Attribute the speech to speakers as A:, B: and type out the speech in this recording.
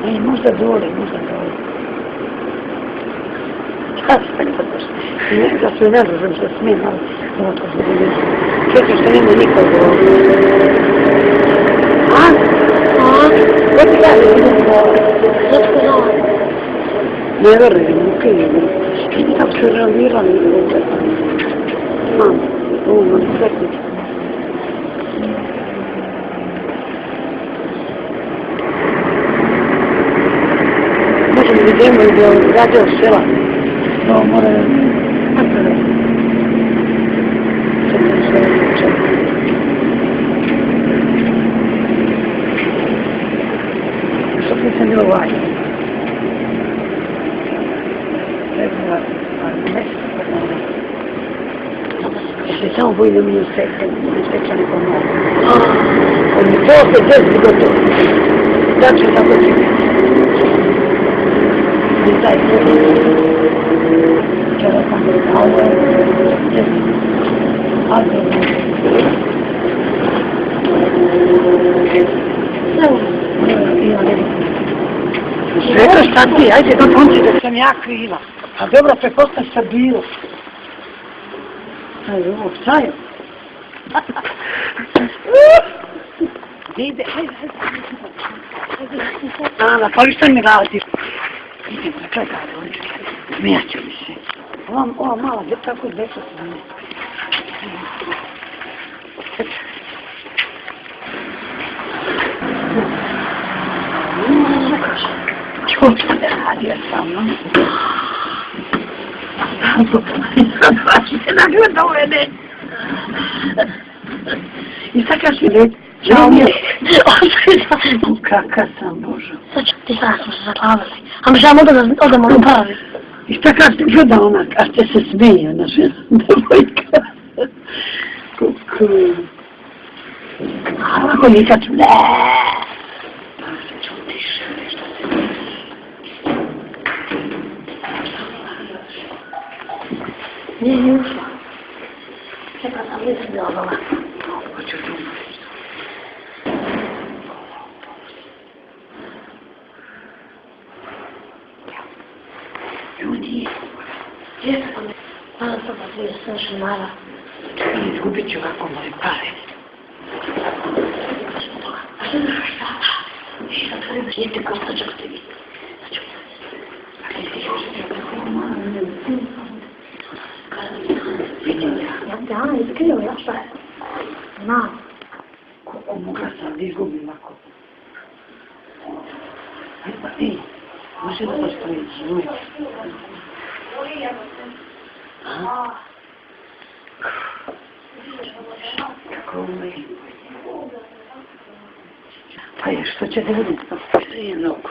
A: I možda dole. Šta se tako došli? Da se ne znam što smijem, ali ovo to bude nešto. Čuti što nema nikog ovdje. A? Ko ti kaže da idem ovdje?
B: Zato znala.
A: Ne verujem, okej. Vidi kako se realizirali ovdje. Mam, ovo nam sretnici. Možemo da idemo i da radio sela. Ovo mora da... Kako da? Čekaj se čekaj. Što nisam bilo važno? Treba mjesto kod nas. Se samo bojim da mi je sreća nekom mogu. Kad mi to se desi gotovo. Da ću tako ti biti. I taj problem. Včera sam a ovo je desi. Sveta šta ti, ajde da punci da sam ja kriva. A dobro, prepostavim šta bilo. Ajde, ovo, šta je? Ide, ajde. Ana, pa vi šta mi radiš? Idem, čekaj, smijat će mi se. Ova mala, tako deca se ne. Čuo što ne radio sa mnom? Sad se nagleda u mene. I sad kaš mi reći, žao mi je. Kaka sam, Božo.
B: Sad ću ti sada smo se zaklavili. A mi želimo da odemo u pravi.
A: I šta kaš ti gleda ona, kaš te se smeje, naša devojka. Kuku. A ako nikad ću, čutiš, nešto se desi.
B: Nije ušla. Čekala sam, nisam bila dola.
A: Hoću tu. Ljudi.
B: Gdje sam? Nadam se da ti se još mara.
A: I izgubit ću ovako moje pare.
B: A što znaš sada? I sad kada imaš njete kostačak te vidi. Znači,
A: vidim ja.
B: ja ne izgledam, ja šta je? Znam.
A: Kako mogla sam da izgubim ako? Ajde, ej, može da postoji zvuk. Kako ovo je? Pa je, što će da vidim? Pa je nogu.